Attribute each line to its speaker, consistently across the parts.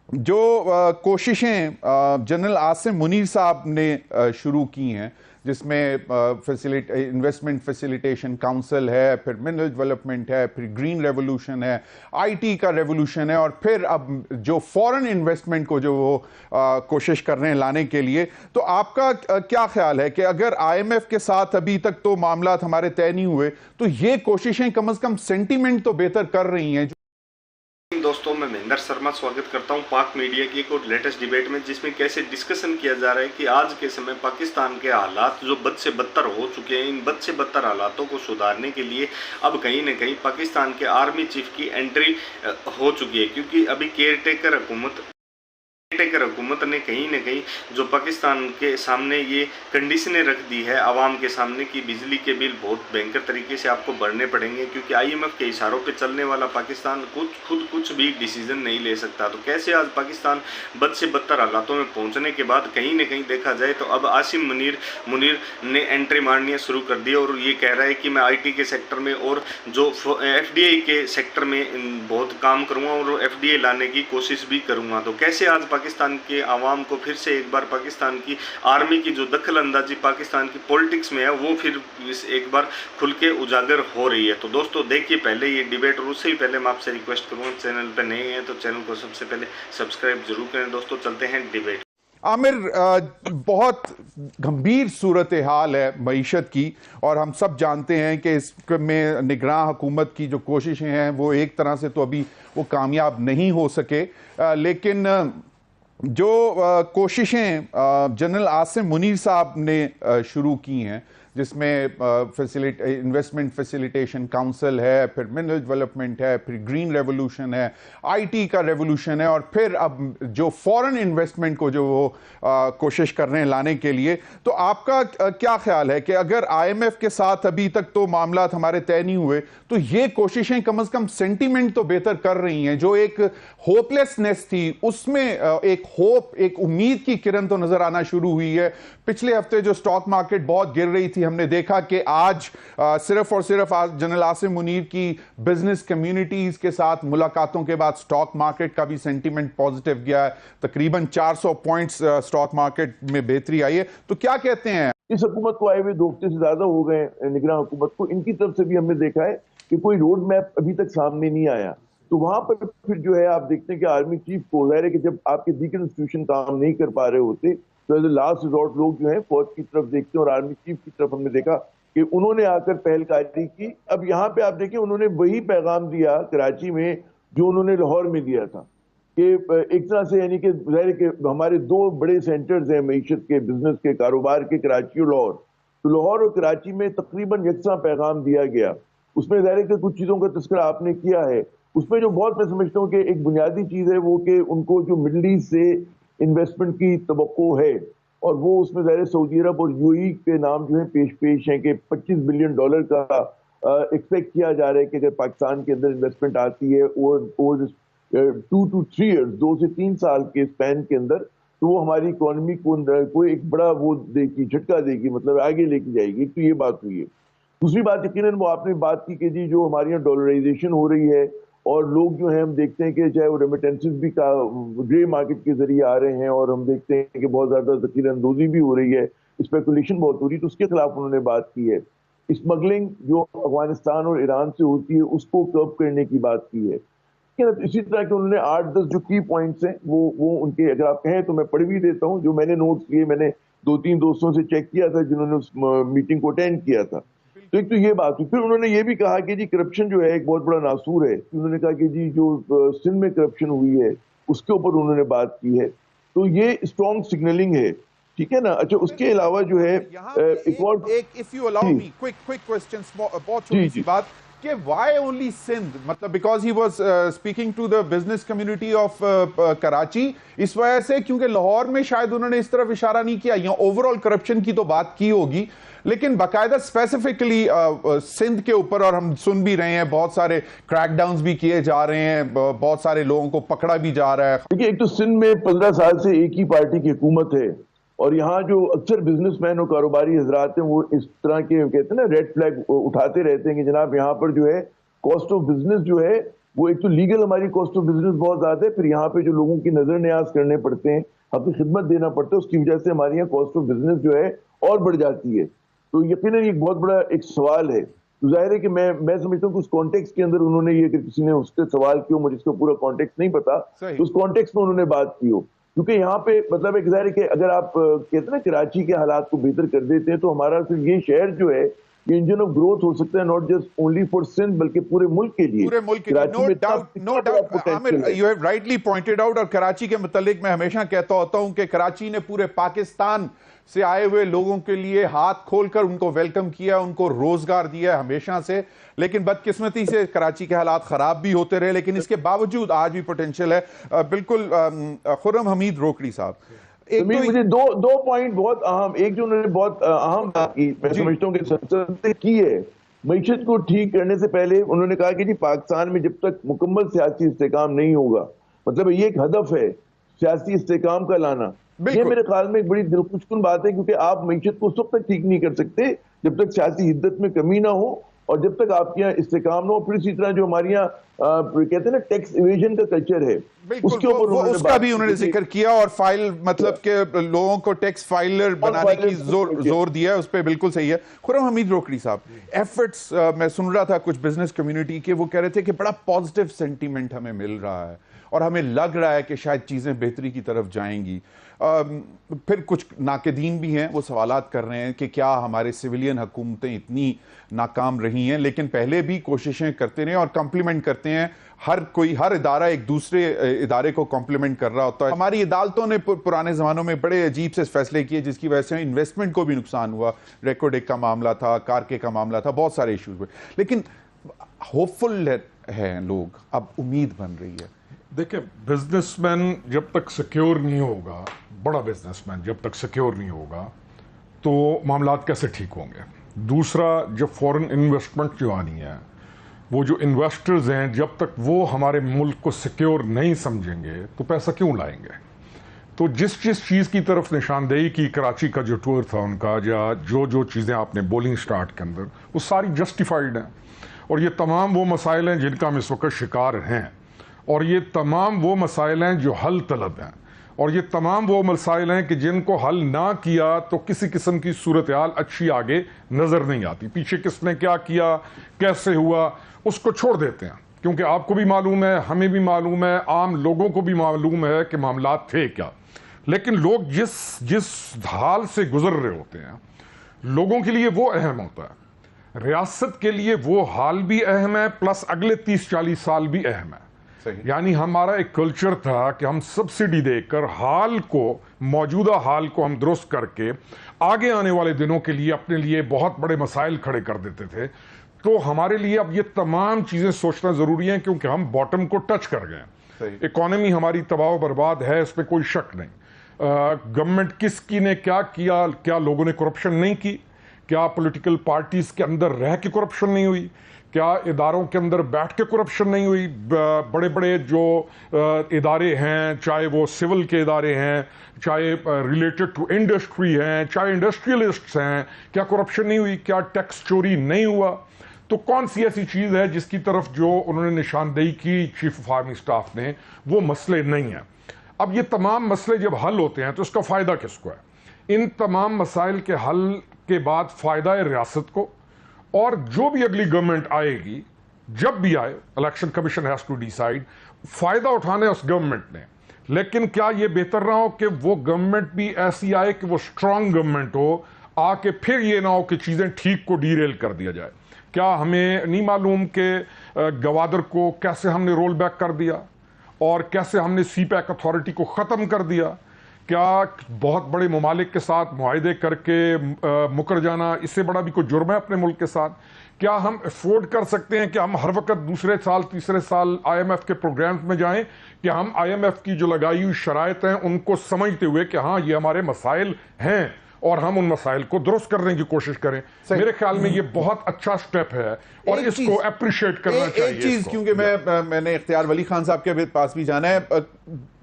Speaker 1: जो कोशिशें जनरल आसिम मुनीर साहब ने शुरू की हैं, जिसमें इन्वेस्टमेंट फैसिलिटेशन काउंसिल है, फिर मिनरल डेवलपमेंट है, फिर ग्रीन रेवोल्यूशन है, आईटी का रेवोल्यूशन है, और फिर अब जो फॉरेन इन्वेस्टमेंट को जो वो कोशिश कर रहे हैं लाने के लिए, तो आपका क्या ख्याल है कि अगर आईएमएफ के साथ अभी तक तो मामलात हमारे तय नहीं हुए, तो ये कोशिशें कम से कम सेंटीमेंट तो बेहतर कर रही हैं?
Speaker 2: दोस्तों, मैं महेंद्र शर्मा स्वागत करता हूं पाक मीडिया की एक और लेटेस्ट डिबेट में, जिसमें कैसे डिस्कशन किया जा रहा है कि आज के समय पाकिस्तान के हालात जो बद से बदतर हो चुके हैं, इन बद से बदतर हालातों को सुधारने के लिए अब कहीं न कहीं पाकिस्तान के आर्मी चीफ की एंट्री हो चुकी है। क्योंकि अभी केयरटेकर हुकूमत ने कहीं न कहीं जो पाकिस्तान के सामने ये कंडीशनें रख दी है आवाम के सामने कि बिजली के बिल बहुत भयंकर तरीके से आपको भरने पड़ेंगे, क्योंकि आईएमएफ के इशारों पे चलने वाला पाकिस्तान खुद कुछ भी डिसीजन नहीं ले सकता। तो कैसे आज पाकिस्तान बद से बदतर हालातों में पहुंचने के बाद कहीं न कहीं देखा जाए तो अब आसिम मुनीर ने एंट्री मारनी शुरू कर दी, और ये कह रहा है कि मैं आईटी के सेक्टर में और जो एफडीआई के सेक्टर में बहुत काम करूँगा और एफडीआई लाने की कोशिश भी करूँगा। तो कैसे आज पाकिस्तान के आवाम को फिर से एक बार पाकिस्तान की आर्मी की जो दखल अंदाजी पाकिस्तान की पॉलिटिक्स में है वो फिर एक बार खुल के उजागर हो रही है। तो दोस्तों देखिए पहले ये डिबेट, और उससे ही पहले मैं आपसे रिक्वेस्ट करूँगा, चैनल पर नए हैं तो चैनल को सबसे पहले सब्सक्राइब जरूर करें। दोस्तों चलते हैं डिबेट।
Speaker 1: आमिर, बहुत गंभीर सूरत हाल है मईशत की, और हम सब जानते हैं कि इसमें निगरान हुकूमत की जो कोशिशें हैं वो एक तरह से तो अभी वो कामयाब नहीं हो सके, लेकिन जो कोशिशें जनरल आसिम मुनीर साहब ने शुरू की हैं, जिसमें इन्वेस्टमेंट फैसिलिटेशन काउंसिल है, फिर मिनरल डेवलपमेंट है, फिर ग्रीन रेवोल्यूशन है, आईटी का रेवोल्यूशन है, और फिर अब जो फॉरेन इन्वेस्टमेंट को जो वो कोशिश कर रहे हैं लाने के लिए, तो आपका क्या ख्याल है कि अगर आईएमएफ के साथ अभी तक तो मामलात हमारे तय नहीं हुए, तो ये कोशिशें कम से कम सेंटीमेंट तो बेहतर कर रही हैं? जो एक होपलेसनेस थी उसमें एक होप, एक उम्मीद की किरण तो नजर आना शुरू हुई है। पिछले हफ्ते जो स्टॉक मार्केट बहुत गिर रही थी, हमने देखा कि आज सिर्फ और सिर्फ आज जनरल आसिम मुनीर की बिजनेस कम्युनिटीज के साथ मुलाकातों के बाद स्टॉक मार्केट का भी सेंटीमेंट पॉजिटिव गया है। तकरीबन 400 पॉइंट्स स्टॉक मार्केट में बेहतरी आई है। तो क्या कहते हैं?
Speaker 3: इस हुकूमत को आए हुए 2 हफ्ते से ज्यादा हो गए, निगरान हुकूमत को। इनकी तरफ से भी हमने देखा है कि कोई रोड मैप अभी तक सामने नहीं आया। तो वहां पर फिर जो है आप देखते हैं कि आर्मी चीफ को जाहिर है कि जब आपके दीगर इंस्टीट्यूशन काम नहीं कर पा रहे होते तो एज ए लास्ट रिजॉर्ट लोग जो है फौज की तरफ देखते हैं, और आर्मी चीफ की तरफ हमने देखा कि उन्होंने आकर पहलकारी की। अब यहाँ पे आप देखिए उन्होंने वही पैगाम दिया कराची में जो उन्होंने लाहौर में दिया था कि एक तरह से, यानी कि जाहिर के हमारे 2 बड़े सेंटर्स हैं मईशत के, बिजनेस के, कारोबार के, कराची और लाहौर। तो लाहौर और कराची में तकरीबन यकसा पैगाम दिया गया। उसमें जाहिर के कुछ चीज़ों का तस्करा आपने किया है। उसमें जो बहुत मैं समझता हूँ कि एक बुनियादी चीज़ है वो कि उनको जो मिडल ईस्ट से इन्वेस्टमेंट की तवक्को है, और वो उसमें ज़ाहिर सऊदी अरब और यूएई के नाम जो है पेश हैं कि $25 बिलियन का एक्सपेक्ट किया जा रहा है कि अगर पाकिस्तान के अंदर इन्वेस्टमेंट आती है और 2 to 3 ईयर्स, 2 से 3 साल के स्पैन के अंदर, तो वो हमारी इकोनॉमी को एक बड़ा वो देगी, झटका देगी, मतलब आगे लेके जाएगी। तो ये बात हुई है। दूसरी बात यकीनन वो आपने बात की कि जी जो हमारे यहाँ डॉलराइजेशन हो रही है, और लोग जो हैं हम देखते हैं कि चाहे वो रेमिटेंसेस भी का ग्रे मार्केट के जरिए आ रहे हैं, और हम देखते हैं कि बहुत ज्यादा ज़ख़ीरा अंदोज़ी भी हो रही है, स्पेकुलेशन बहुत हो रही है, तो उसके खिलाफ उन्होंने बात की है। स्मगलिंग जो अफगानिस्तान और ईरान से होती है उसको कर्ब करने की बात की है। इसी तरह के उन्होंने 8-10 जो की पॉइंट्स हैं वो उनके, अगर आप कहें तो मैं पढ़ भी देता हूं जो मैंने नोट्स किए। मैंने 2-3 दोस्तों से चेक किया था जिन्होंने उस मीटिंग को अटेंड किया था। तो एक तो ये बात हुई। फिर उन्होंने ये भी कहा कि जी करप्शन जो है एक बहुत बड़ा नासूर है। उन्होंने कहा कि जी जो सिंध में करप्शन हुई है उसके ऊपर उन्होंने बात की है। तो ये स्ट्रॉन्ग सिग्नलिंग है, ठीक है ना। अच्छा, उसके अलावा जो है
Speaker 1: एक और if you allow me quick question, बहुत छोटी सी बात कि why only Sindh, मतलब because he was speaking to the business community of Karachi, इस वजह से, क्योंकि लाहौर में शायद उन्होंने इस तरफ इशारा नहीं किया। यहाँ ओवरऑल करप्शन की तो बात की होगी, लेकिन बाकायदा स्पेसिफिकली सिंध के ऊपर, और हम सुन भी रहे हैं बहुत सारे क्रैकडाउन्स भी किए जा रहे हैं, बहुत सारे लोगों को पकड़ा भी जा रहा है।
Speaker 3: देखिए, एक तो सिंध में 15 साल से एक ही पार्टी की हुकूमत है, और यहाँ जो अक्सर बिजनेसमैन और कारोबारी हजरात हैं वो इस तरह के कहते हैं ना रेड फ्लैग उठाते रहते हैं कि जनाब यहाँ पर जो है कॉस्ट ऑफ बिजनेस जो है وہ ایک تو لیگل ہماری کاسٹ آف بزنس بہت زیادہ ہے، پھر یہاں پہ جو لوگوں کی نظر نیاز کرنے پڑتے ہیں، اپنی خدمت دینا پڑتا ہے، اس کی وجہ سے ہمارے یہاں کاسٹ آف بزنس جو ہے اور بڑھ جاتی ہے. تو یقیناً ایک بہت بڑا ایک سوال ہے. تو ظاہر ہے کہ میں سمجھتا ہوں کہ اس کانٹیکس کے اندر انہوں نے یہ، اگر کسی نے اس سے سوال کیا، مجھے اس کا پورا کانٹیکس نہیں پتا، تو اس کانٹیکس میں انہوں نے بات کی ہو. کیونکہ یہاں پہ مطلب ایک ظاہر ہے کہ اگر آپ کہتے ہیں نا کراچی کے حالات کو بہتر کر دیتے ہیں، تو ہمارا صرف یہ شہر جو ہے یہ انجن آف گروتھ ہو سکتا ہے، not just only for Sindh بلکہ پورے ملک کے لیے.
Speaker 1: پورے ملک کے لیے. No doubt Aamir, you have rightly pointed out. اور کراچی کے متعلق میں ہمیشہ کہتا ہوتا ہوں کہ کراچی نے پورے پاکستان سے آئے ہوئے لوگوں کے لیے ہاتھ کھول کر ان کو ویلکم کیا، ان کو روزگار دیا ہے ہمیشہ سے. لیکن بدقسمتی سے کراچی کے حالات خراب بھی ہوتے رہے، لیکن اس کے باوجود آج بھی پوٹینشیل ہے. بالکل خرم حمید روکڑی صاحب،
Speaker 3: مجھے دو پوائنٹ بہت اہم، ایک جو انہوں نے بہت اہم بات کی، میں سمجھتا ہوں کہ سنسد نے کی ہے، معیشت کو ٹھیک کرنے سے پہلے انہوں نے کہا کہ جی پاکستان میں جب تک مکمل سیاسی استحکام نہیں ہوگا، مطلب یہ ایک ہدف ہے سیاسی استحکام کا لانا. یہ میرے خیال میں ایک بڑی دلخوش کن بات ہے، کیونکہ آپ معیشت کو اس وقت تک ٹھیک نہیں کر سکتے جب تک سیاسی حدت میں کمی نہ ہو اور جب تک آپ کے یہاں استحکام نہ ہو. پھر اسی طرح جو ہمارے یہاں کہتے ہیں نا ٹیکس ایویژن کا کلچر ہے، اس کے اوپر
Speaker 1: اس کا بھی انہوں نے ذکر کیا، اور فائل مطلب کہ لوگوں کو ٹیکس فائلر بنانے کی زور دیا ہے، اس پہ بالکل صحیح ہے. خرم حمید روکڑی صاحب، ایفرٹس میں سن رہا تھا کچھ بزنس کمیونٹی کے، وہ کہہ رہے تھے کہ بڑا پازیٹیو سینٹیمنٹ ہمیں مل رہا ہے اور ہمیں لگ رہا ہے کہ شاید چیزیں بہتری کی طرف جائیں گی. پھر کچھ ناقدین بھی ہیں، وہ سوالات کر رہے ہیں کہ کیا ہمارے سویلین حکومتیں اتنی ناکام رہی ہیں، لیکن پہلے بھی کوششیں کرتے رہے اور کمپلیمنٹ کرتے ہیں. ہر ادارہ ایک دوسرے ادارے کو کمپلیمنٹ کر رہا ہوتا ہے. ہماری عدالتوں نے پرانے زمانوں میں بڑے عجیب سے فیصلے کیے جس کی وجہ سے انویسٹمنٹ کو بھی نقصان ہوا. ریکارڈ ایک کا معاملہ تھا، کارکے کا معاملہ تھا، بہت سارے ایشوز ہوئے، لیکن ہوپ فل ہیں لوگ، اب امید بن رہی ہے.
Speaker 4: دیکھیں، بزنس مین جب تک سیکیور نہیں ہوگا، بڑا بزنس مین جب تک سیکیور نہیں ہوگا تو معاملات کیسے ٹھیک ہوں گے. دوسرا، جب فورن انویسٹمنٹ جو آنی ہے، وہ جو انویسٹرز ہیں جب تک وہ ہمارے ملک کو سیکیور نہیں سمجھیں گے تو پیسہ کیوں لائیں گے. تو جس چیز کی طرف نشاندہی کی کراچی کا جو ٹور تھا ان کا، یا جو چیزیں آپ نے بولنگ سٹارٹ کے اندر، وہ ساری جسٹیفائیڈ ہیں. اور یہ تمام وہ مسائل ہیں جن کا ہم اس وقت شکار ہیں، اور یہ تمام وہ مسائل ہیں جو حل طلب ہیں، اور یہ تمام وہ مسائل ہیں کہ جن کو حل نہ کیا تو کسی قسم کی صورتحال اچھی آگے نظر نہیں آتی. پیچھے کس نے کیا کیا، کیسے ہوا، اس کو چھوڑ دیتے ہیں، کیونکہ آپ کو بھی معلوم ہے، ہمیں بھی معلوم ہے، عام لوگوں کو بھی معلوم ہے کہ معاملات تھے کیا. لیکن لوگ جس حال سے گزر رہے ہوتے ہیں، لوگوں کے لیے وہ اہم ہوتا ہے. ریاست کے لیے وہ حال بھی اہم ہے، پلس اگلے 30-40 سال بھی اہم ہے. یعنی ہمارا ایک کلچر تھا کہ ہم سبسڈی دے کر موجودہ حال کو ہم درست کر کے آگے آنے والے دنوں کے لیے اپنے لیے بہت بڑے مسائل کھڑے کر دیتے تھے. تو ہمارے لیے اب یہ تمام چیزیں سوچنا ضروری ہیں، کیونکہ ہم باٹم کو ٹچ کر گئے. اکانومی ہماری تباہ و برباد ہے، اس پہ کوئی شک نہیں. گورنمنٹ کس کی نے کیا کیا، کیا لوگوں نے کرپشن نہیں کی، کیا پولیٹیکل پارٹیز کے اندر رہ کے کرپشن نہیں ہوئی، کیا اداروں کے اندر بیٹھ کے کرپشن نہیں ہوئی. بڑے بڑے جو ادارے ہیں، چاہے وہ سول کے ادارے ہیں، چاہے ریلیٹڈ ٹو انڈسٹری ہیں، چاہے انڈسٹریلسٹس ہیں، کیا کرپشن نہیں ہوئی، کیا ٹیکس چوری نہیں ہوا. تو کون سی ایسی چیز ہے جس کی طرف جو انہوں نے نشاندہی کی چیف آف آرمی سٹاف نے، وہ مسئلے نہیں ہیں. اب یہ تمام مسئلے جب حل ہوتے ہیں تو اس کا فائدہ کس کو ہے؟ ان تمام مسائل کے حل کے بعد فائدہ ہے ریاست کو، اور جو بھی اگلی گورنمنٹ آئے گی، جب بھی آئے، election commission has to decide, فائدہ اٹھانا ہے اس گورنمنٹ نے. لیکن کیا یہ بہتر نہ ہو کہ وہ گورنمنٹ بھی ایسی آئے کہ وہ سٹرونگ گورنمنٹ ہو، آ کے پھر یہ نہ ہو کہ چیزیں ٹھیک کو ڈیریل کر دیا جائے. کیا ہمیں نہیں معلوم کہ گوادر کو کیسے ہم نے رول بیک کر دیا اور کیسے ہم نے سی پیک اتھارٹی کو ختم کر دیا؟ کیا بہت بڑے ممالک کے ساتھ معاہدے کر کے مکر جانا اس سے بڑا بھی کوئی جرم ہے اپنے ملک کے ساتھ؟ کیا ہم افورڈ کر سکتے ہیں کہ ہم ہر وقت دوسرے سال تیسرے سال آئی ایم ایف کے پروگرامز میں جائیں کہ ہم آئی ایم ایف کی جو لگائی ہوئی شرائط ہیں ان کو سمجھتے ہوئے کہ ہاں یہ ہمارے مسائل ہیں اور ہم ان مسائل کو درست کرنے کی کوشش کریں؟ میرے خیال میں یہ بہت اچھا سٹیپ ہے اور اس کو اپریشیٹ کرنا چاہیے.
Speaker 1: ایک چیز، کیونکہ میں نے اختیار ولی خان صاحب کے پاس بھی جانا ہے،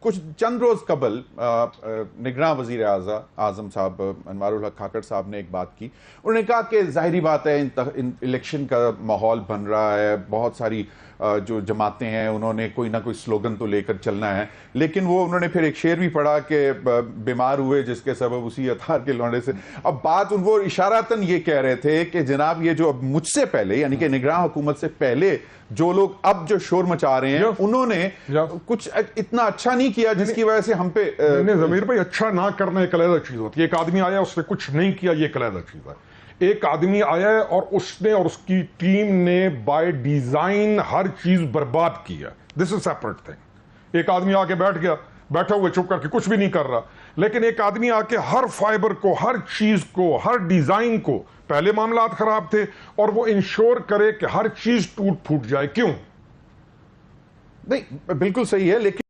Speaker 1: कुछ चंद रोज कबल निगरान वजीर आजम साहब अनवारुल हक खाकर साहब ने एक बात की। उन्होंने कहा कि जाहिर बात है इन इलेक्शन का माहौल बन रहा है, बहुत सारी जो जमातें हैं उन्होंने कोई ना कोई स्लोगन तो लेकर चलना है, लेकिन वो उन्होंने फिर एक शेर भी पढ़ा कि बीमार हुए जिसके सबब उसी अतार के लौंडे से। अब बात वो इशारातन ये कह रहे थे कि जनाब ये जो अब मुझसे पहले यानी कि निगरान हुकूमत से पहले जो लोग अब जो शोर मचा रहे हैं उन्होंने कुछ इतना अच्छा नहीं किया जिसकी वजह से हम पे
Speaker 4: ज़मीर भाई अच्छा ना करना एक अलग चीज होती है। एक आदमी आया उसने कुछ नहीं किया, ये एक अलग चीज है। एक आदमी आया है और उसने और उसकी टीम ने बाय डिजाइन हर चीज बर्बाद की है, दिस इज सेपरेट थिंग। एक आदमी आके बैठ गया, बैठा हुआ चुप करके कुछ भी नहीं कर रहा, लेकिन एक आदमी आके हर फाइबर को, हर चीज को, हर डिजाइन को, पहले मामलात खराब थे और वो इंश्योर करे कि हर चीज टूट फूट जाए। क्यों?
Speaker 1: नहीं बिल्कुल सही है, लेकिन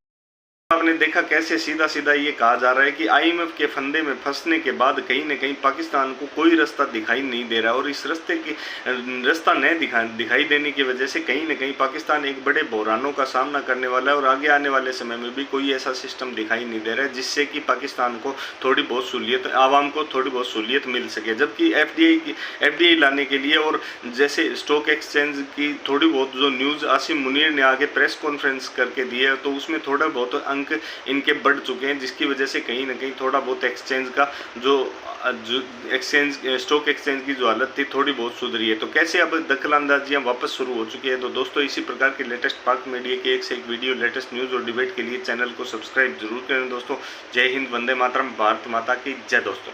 Speaker 2: आपने देखा कैसे सीधा सीधा ये कहा जा रहा है कि आईएमएफ के फंदे में फंसने के बाद कहीं न कहीं पाकिस्तान को कोई रास्ता दिखाई नहीं दे रहा, और इस रास्ता न दिखाई देने की वजह से कहीं न कहीं पाकिस्तान एक बड़े बहरानों का सामना करने वाला है, और आगे आने वाले समय में भी कोई ऐसा सिस्टम दिखाई नहीं दे रहा है जिससे कि पाकिस्तान को थोड़ी बहुत सहूलियत, आवाम को थोड़ी बहुत सहूलियत मिल सके। जबकि एफडीआई लाने के लिए और जैसे स्टॉक एक्सचेंज की थोड़ी बहुत जो न्यूज़ आसिम मुनीर ने आगे प्रेस कॉन्फ्रेंस करके दी है, तो उसमें थोड़ा बहुत अंक इनके बढ़ चुके हैं, जिसकी वजह से कहीं ना कहीं थोड़ा बहुत एक्सचेंज का जो एक्सचेंज स्टॉक एक्सचेंज की जो हालत थी थोड़ी बहुत सुधरी है। तो कैसे अब दखलंदाजियां वापस शुरू हो चुकी है। तो दोस्तों इसी प्रकार के लेटेस्ट पाक मीडिया के एक से एक वीडियो, लेटेस्ट न्यूज़ और डिबेट के लिए चैनल को सब्सक्राइब जरूर करें दोस्तों। जय हिंद, वंदे मातरम, भारत माता की जय दोस्तों।